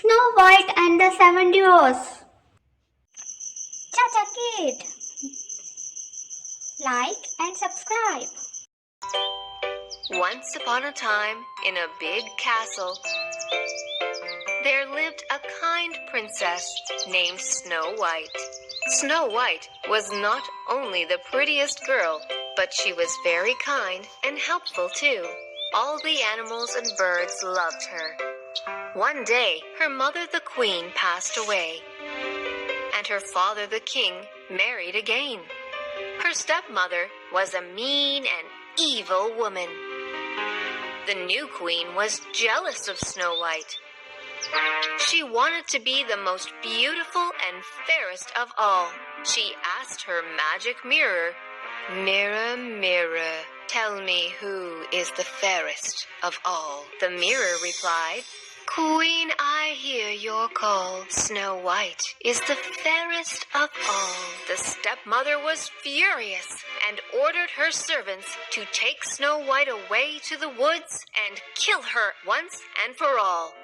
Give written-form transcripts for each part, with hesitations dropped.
Snow White and the Seven Dwarfs. ChaCha Kid. Like and subscribe. Once upon a time, in a big castle, there lived a kind princess named Snow White. Snow White was not only the prettiest girl, but she was very kind and helpful too. All the animals and birds loved her. One day, her mother the queen passed away, and her father the king married again. Her stepmother was a mean and evil woman. The new queen was jealous of Snow White. She wanted to be the most beautiful and fairest of all. She asked her magic mirror, "Mirror, mirror, tell me who is the fairest of all." The mirror replied, "Queen, I hear your call. Snow White is the fairest of all." The stepmother was furious and ordered her servants to take Snow White away to the woods and kill her once and for all.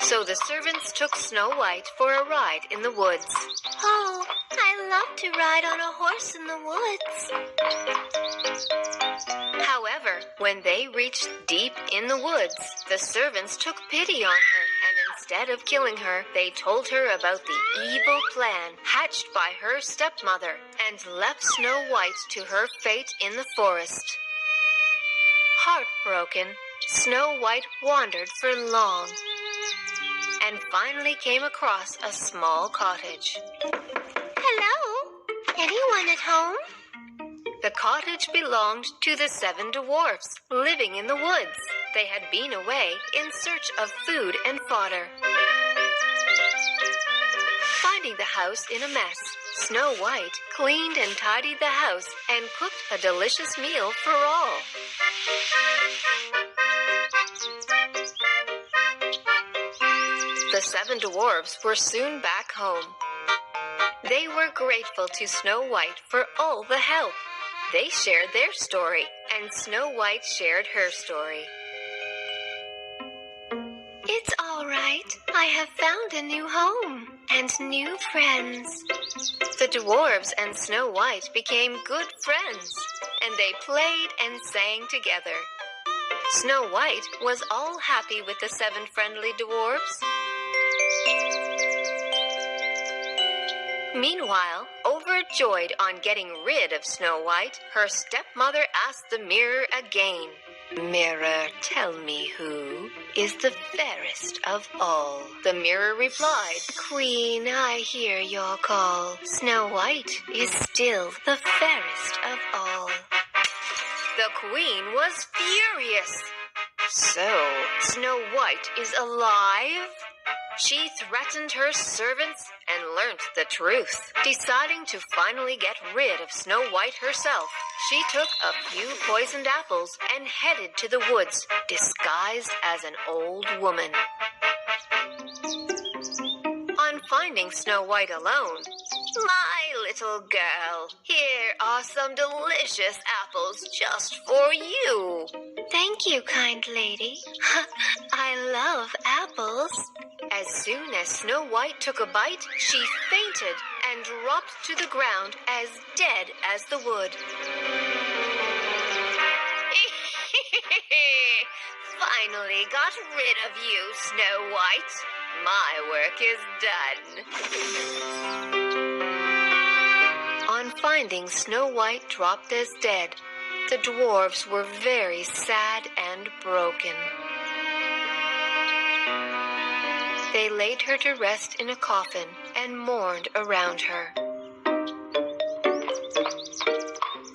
So the servants took Snow White for a ride in the woods. "Oh, I love to ride on a horse in the woods." However, when they reached deep in the woods, the servants took pity on her, and instead of killing her, they told her about the evil plan hatched by her stepmother and left Snow White to her fate in the forest. Heartbroken, Snow White wandered for long and finally came across a small cottage. "Hello? Anyone at home?" The cottage belonged to the 7 dwarfs living in the woods. They had been away in search of food and fodder. Finding the house in a mess, Snow White cleaned and tidied the house and cooked a delicious meal for all. The 7 dwarfs were soon back home. They were grateful to Snow White for all the help. They shared their story, and Snow White shared her story. "It's all right. I have found a new home and new friends." The dwarves and Snow White became good friends, and they played and sang together. Snow White was all happy with the 7 friendly dwarfs. Meanwhile, overjoyed on getting rid of Snow White, her stepmother asked the mirror again, "Mirror, tell me who is the fairest of all." The mirror replied, "Queen, I hear your call. Snow White is still the fairest of all." The queen was furious. "So, Snow White is alive?" She threatened her servants and learnt the truth. Deciding to finally get rid of Snow White herself, she took a few poisoned apples and headed to the woods, disguised as an old woman. On finding Snow White alone, "My little girl, here are some delicious apples just for you." "Thank you, kind lady. I love apples." As soon as Snow White took a bite, she fainted and dropped to the ground as dead as the wood. "Finally got rid of you, Snow White. My work is done." On finding Snow White dropped as dead, the dwarves were very sad and broken. They laid her to rest in a coffin and mourned around her.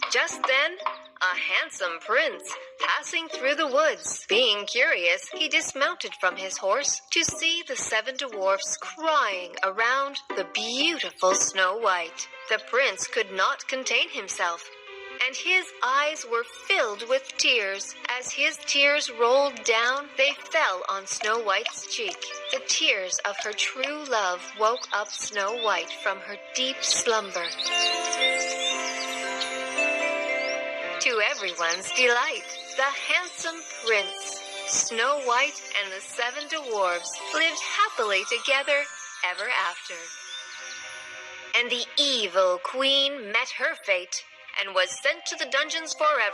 Just then, a handsome prince passing through the woods. Being curious, he dismounted from his horse to see the 7 dwarfs crying around the beautiful Snow White. The prince could not contain himself, and his eyes were filled with tears. As his tears rolled down, they fell on Snow White's cheek. The tears of her true love woke up Snow White from her deep slumber. To everyone's delight, the handsome prince Snow White and the 7 dwarfs lived happily together ever after. And the evil queen met her fate and was sent to the dungeons forever.